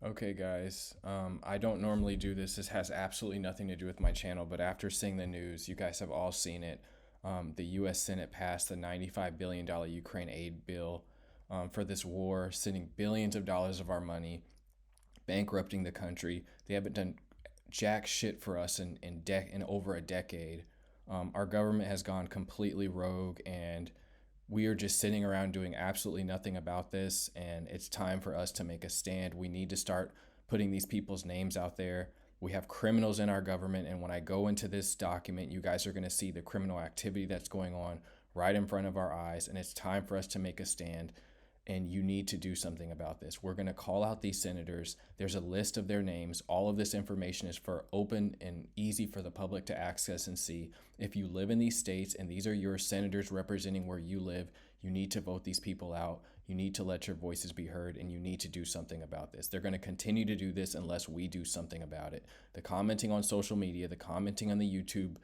Okay, guys. I don't normally do this. This has absolutely nothing to do with my channel, but after seeing the news, you guys have all seen it. The U.S. Senate passed the $95 billion Ukraine aid bill for this war, sending billions of dollars of our money, bankrupting the country. They haven't done jack shit for us in over a decade. Our government has gone completely rogue, and we are just sitting around doing absolutely nothing about this. And it's time for us to make a stand. We need to start putting these people's names out there. We have criminals in our government, and when I go into this document, you guys are going to see the criminal activity that's going on right in front of our eyes, and it's time for us to make a stand. And you need to do something about this. We're going to call out these senators. There's a list of their names. All of this information is for open and easy for the public to access and see. If you live in these states and these are your senators representing where you live, you need to vote these people out. You need to let your voices be heard, and you need to do something about this. They're going to continue to do this unless we do something about it. The commenting on social media, the commenting on the YouTube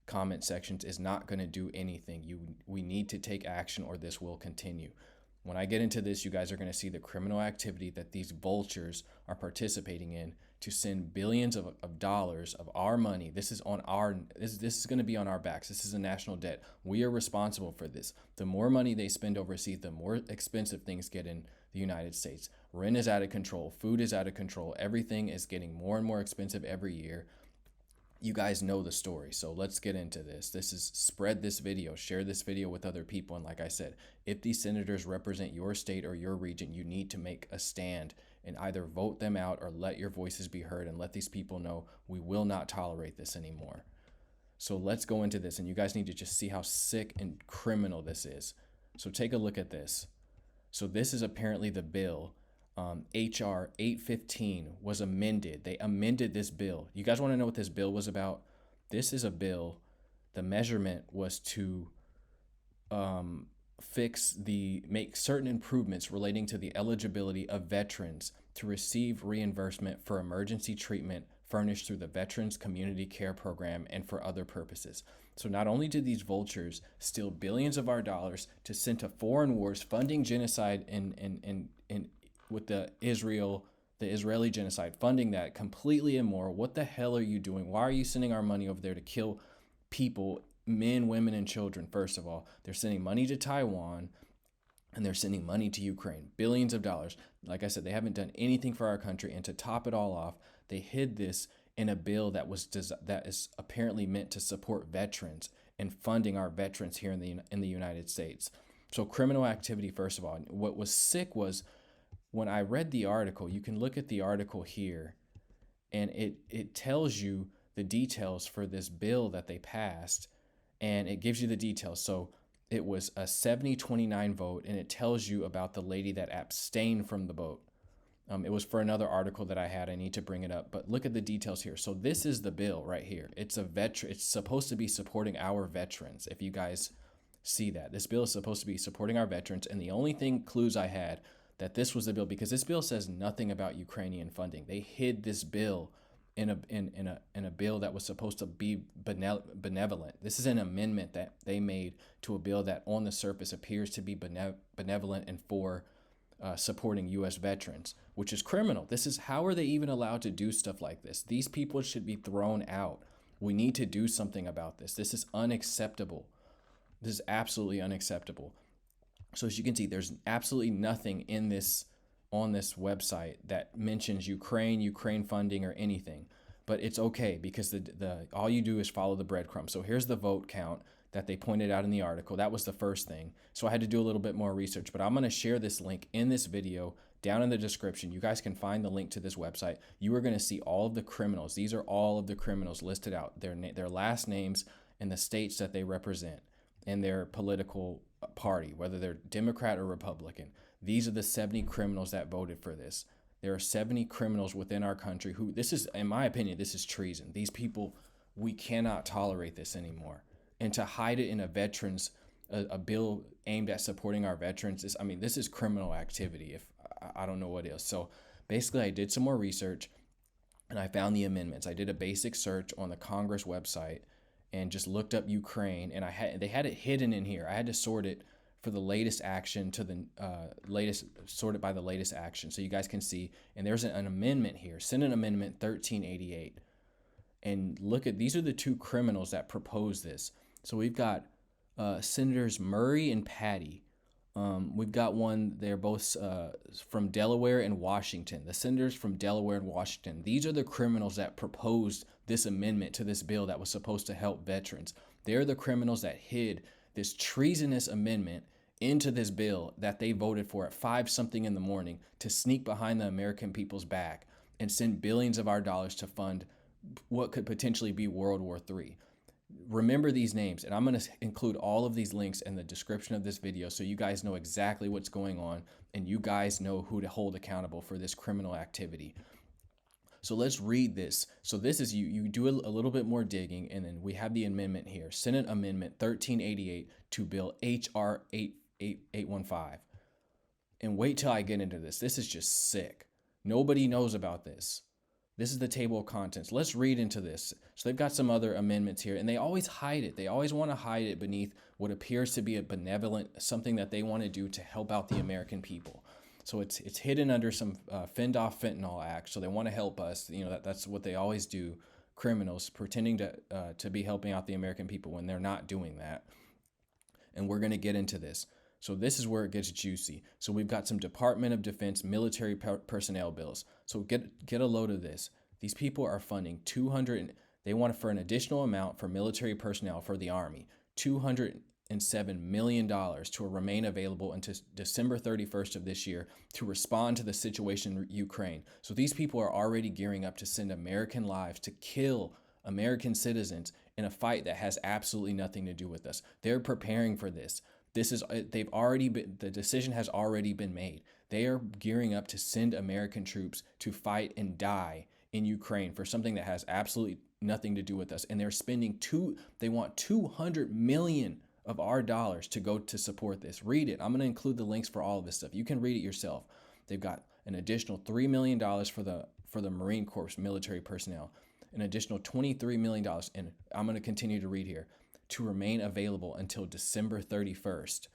comment sections is not going to do anything. We need to take action, or this will continue. When I get into this, you guys are going to see the criminal activity that these vultures are participating in to send billions of dollars of our money. This is on this is going to be on our backs. This is a national debt. We are responsible for this. The more money they spend overseas, the more expensive things get in the United States. Rent is out of control. Food is out of control. Everything is getting more and more expensive every year. You guys know the story, so let's get into this. This is spread this video, share this video with other people. And like I said, if these senators represent your state or your region, you need to make a stand and either vote them out or let your voices be heard and let these people know we will not tolerate this anymore. So let's go into this, and you guys need to just see how sick and criminal this is. So take a look at this. So this is apparently the bill. H.R.815 was amended. They amended this bill. You guys want to know what this bill was about? This is a bill. The measurement was to make certain improvements relating to the eligibility of veterans to receive reimbursement for emergency treatment furnished through the Veterans Community Care Program and for other purposes. So not only did these vultures steal billions of our dollars to send to foreign wars, funding genocide in with the Israeli genocide, funding that, completely immoral. What the hell are you doing? Why are you sending our money over there to kill people, men, women, and children? First of all, they're sending money to Taiwan, and they're sending money to Ukraine, billions of dollars. Like I said, they haven't done anything for our country, and to top it all off, they hid this in a bill that is apparently meant to support veterans and funding our veterans here in the United States. So criminal activity, first of all. What was sick was, when I read the article, you can look at the article here, and it tells you the details for this bill that they passed, and it gives you the details. So it was a 70-29 vote, and it tells you about the lady that abstained from the vote. It was for another article that I had. I need to bring it up, but look at the details here. So this is the bill right here. It's supposed to be supporting our veterans. If you guys see that, this bill is supposed to be supporting our veterans, and the only clues I had that this was the bill, because this bill says nothing about Ukrainian funding. They hid this bill in a bill that was supposed to be benevolent. This is an amendment that they made to a bill that on the surface appears to be benevolent and for supporting U.S. veterans, which is criminal. How are they even allowed to do stuff like this? These people should be thrown out. We need to do something about this. This is unacceptable. This is absolutely unacceptable. So as you can see, there's absolutely nothing on this website that mentions Ukraine funding or anything. But it's okay, because all you do is follow the breadcrumbs. So here's the vote count that they pointed out in the article. That was the first thing. So I had to do a little bit more research, but I'm going to share this link in this video down in the description. You guys can find the link to this website. You are going to see all of the criminals. These are all of the criminals listed out, their last names and the states that they represent and their political party, whether they're Democrat or Republican. These are the 70 criminals that voted for this. There are 70 criminals within our country who, this is, in my opinion, this is treason. These people, we cannot tolerate this anymore. And to hide it in a bill aimed at supporting our veterans, this is criminal activity. If I don't know what is. So basically, I did some more research, and I found the amendments. I did a basic search on the Congress website and just looked up Ukraine, and they had it hidden in here. I had to sort it for the latest action to the latest, sorted by the latest action. So you guys can see, and there's an amendment here, Senate Amendment 1388. And look at, these are the two criminals that proposed this. So we've got Senators Murray and Patty. We've got one, they're both from Delaware and Washington. The senators from Delaware and Washington. These are the criminals that proposed this amendment to this bill that was supposed to help veterans. They're the criminals that hid this treasonous amendment into this bill that they voted for at 5-something in the morning to sneak behind the American people's back and send billions of our dollars to fund what could potentially be World War III. Remember these names, and I'm going to include all of these links in the description of this video so you guys know exactly what's going on and you guys know who to hold accountable for this criminal activity. So let's read this. So this is, you do a little bit more digging, and then we have the amendment here, Senate Amendment 1388 to Bill H.R.815. And wait till I get into this. This is just sick. Nobody knows about this. This is the table of contents. Let's read into this. So they've got some other amendments here, and they always hide it. They always want to hide it beneath what appears to be a benevolent, something that they want to do to help out the American people. So it's hidden under some Fend Off Fentanyl Act. So they want to help us. You know, that's what they always do. Criminals pretending to be helping out the American people when they're not doing that. And we're going to get into this. So this is where it gets juicy. So we've got some Department of Defense military personnel bills. So get a load of this. These people are funding they want for an additional amount for military personnel for the Army, $207 million to remain available until December 31st of this year to respond to the situation in Ukraine. So these people are already gearing up to send American lives to kill American citizens in a fight that has absolutely nothing to do with us. They're preparing for this. The decision has already been made. They are gearing up to send American troops to fight and die in Ukraine for something that has absolutely nothing to do with us. And they're spending they want $200 million of our dollars to go to support this. Read it. I'm going to include the links for all of this stuff. You can read it yourself. They've got an additional $3 million for the Marine Corps military personnel, an additional $23 million. And I'm going to continue to read here. To remain available until December 31st,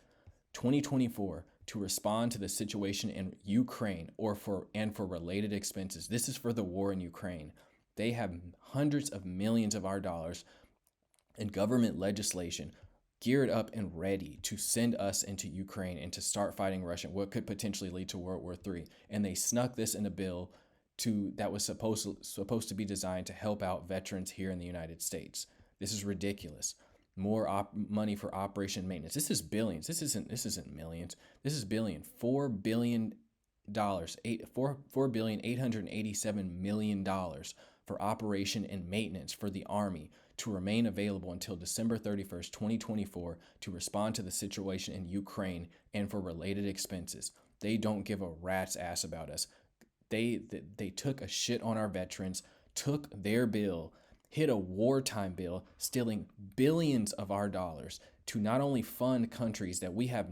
2024, to respond to the situation in Ukraine for related expenses. This is for the war in Ukraine. They have hundreds of millions of our dollars in government legislation geared up and ready to send us into Ukraine and to start fighting Russia, what could potentially lead to World War III. And they snuck this in a bill that was supposed to be designed to help out veterans here in the United States. This is ridiculous. More money for operation maintenance. This is billions. This isn't millions. This is billion. $4 billion, $4,887 million for operation and maintenance for the Army to remain available until December 31st, 2024 to respond to the situation in Ukraine and for related expenses. They don't give a rat's ass about us. They took a shit on our veterans, took their bill, hit a wartime bill, stealing billions of our dollars to not only fund countries that we have.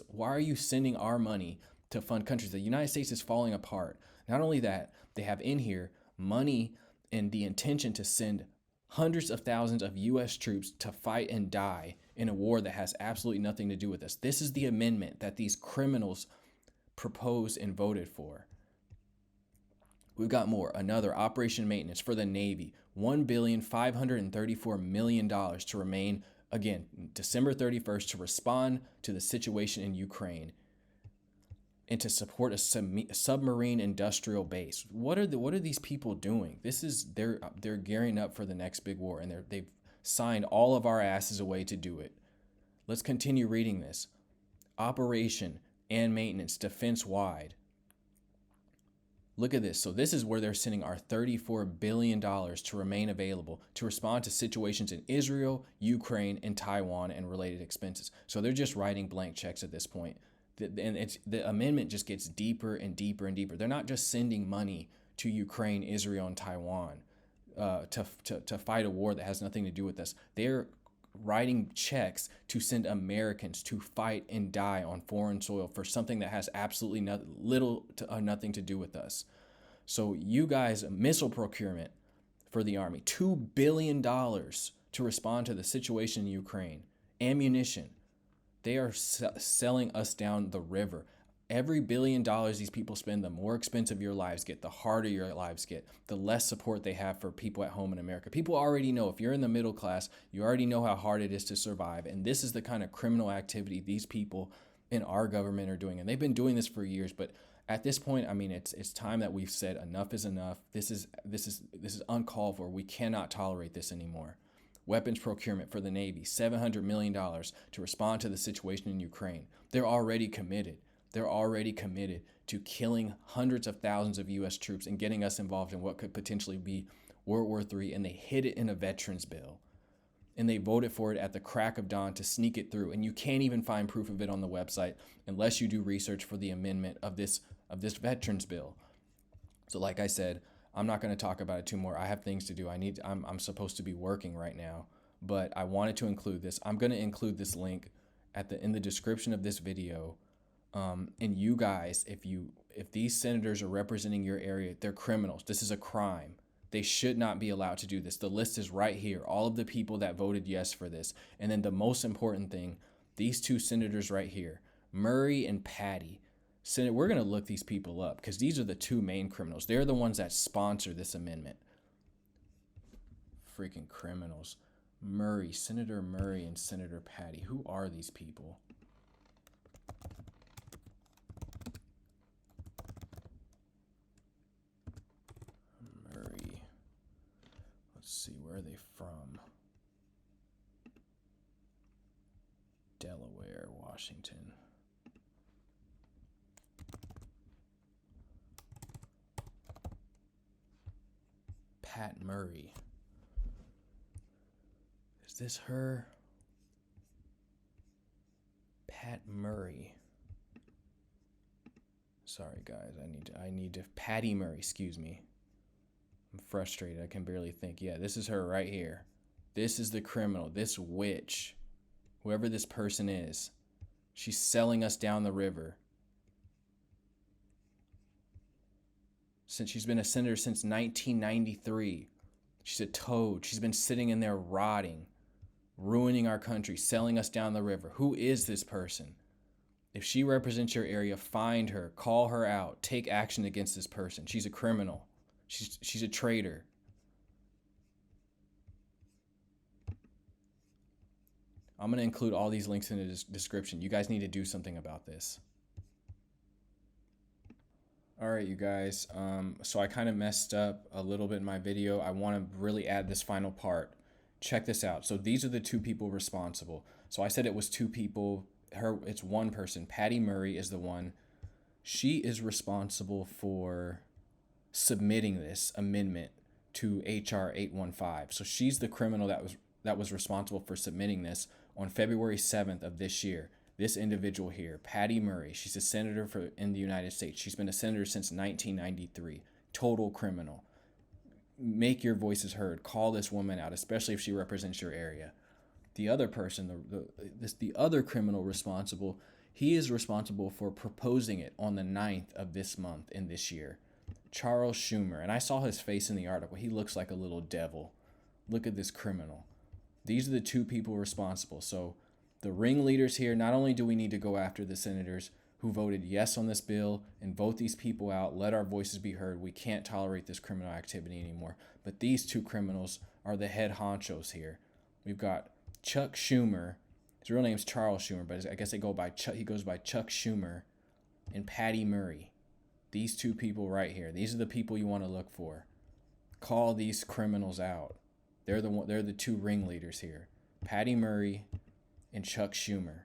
Why are you sending our money to fund countries? The United States is falling apart. Not only that, they have in here money and the intention to send hundreds of thousands of U.S. troops to fight and die in a war that has absolutely nothing to do with us. This is the amendment that these criminals proposed and voted for. We've got more. Another operation maintenance for the Navy, $1,534 million to remain, again, December 31st to respond to the situation in Ukraine and to support a submarine industrial base. What are these people doing? They're gearing up for the next big war, and they've signed all of our asses away to do it. Let's continue reading this. Operation and maintenance, defense-wide. Look at this. So this is where they're sending our $34 billion to remain available to respond to situations in Israel, Ukraine, and Taiwan and related expenses. So they're just writing blank checks at this point. And the amendment just gets deeper and deeper and deeper. They're not just sending money to Ukraine, Israel, and Taiwan to fight a war that has nothing to do with us. They're writing checks to send Americans to fight and die on foreign soil for something that has absolutely nothing to do with us. So you guys, missile procurement for the Army, $2 billion to respond to the situation in Ukraine. Ammunition. They are selling us down the river. Every $1 billion these people spend, the more expensive your lives get, the harder your lives get, the less support they have for people at home in America. People already know, if you're in the middle class, you already know how hard it is to survive. And this is the kind of criminal activity these people in our government are doing. And they've been doing this for years. But at this point, I mean, it's time that we've said enough is enough. This is uncalled for. We cannot tolerate this anymore. Weapons procurement for the Navy, $700 million to respond to the situation in Ukraine. They're already committed. They're already committed to killing hundreds of thousands of U.S. troops and getting us involved in what could potentially be World War III. And they hid it in a veterans bill. And they voted for it at the crack of dawn to sneak it through. And you can't even find proof of it on the website unless you do research for the amendment of this veterans bill. So like I said, I'm not going to talk about it too more. I have things to do. I'm supposed to be working right now, but I wanted to include this. I'm going to include this link in the description of this video. And you guys, if these senators are representing your area, they're criminals. This is a crime. They should not be allowed to do this. The list is right here. All of the people that voted yes for this. And then the most important thing, these two senators right here, Murray and Patty. Senate, we're going to look these people up because these are the two main criminals. They're the ones that sponsor this amendment. Freaking criminals. Murray, Senator Murray and Senator Patty. Who are these people? Murray. Let's see, where are they from? Delaware, Washington. Pat Murray. Is this her? Pat Murray. Sorry guys, I need to Patty Murray, excuse me. I'm frustrated. I can barely think. Yeah, this is her right here. This is the criminal, this witch. Whoever this person is. She's selling us down the river. Since she's been a senator since 1993. She's a toad. She's been sitting in there rotting, ruining our country, selling us down the river. Who is this person? If she represents your area, find her, call her out, take action against this person. She's a criminal. She's a traitor. I'm going to include all these links in the description. You guys need to do something about this. All right, you guys. So I kind of messed up a little bit in my video. I want to really add this final part. Check this out. So these are the two people responsible. So I said it was two people. It's one person. Patty Murray is the one. She is responsible for submitting this amendment to H.R. 815. So she's the criminal that was responsible for submitting this on February 7th of this year. This individual here, Patty Murray, she's a senator in the United States. She's been a senator since 1993. Total criminal. Make your voices heard. Call this woman out, especially if she represents your area. The other person, the other criminal responsible, he is responsible for proposing it on the 9th of this month in this year. Charles Schumer. And I saw his face in the article. He looks like a little devil. Look at this criminal. These are the two people responsible. So the ringleaders here, not only do we need to go after the senators who voted yes on this bill and vote these people out, let our voices be heard. We can't tolerate this criminal activity anymore. But these two criminals are the head honchos here. We've got Chuck Schumer. His real name's Charles Schumer, but I guess he goes by Chuck Schumer, and Patty Murray. These two people right here. These are the people you want to look for. Call these criminals out. They're the two ringleaders here. Patty Murray and Chuck Schumer.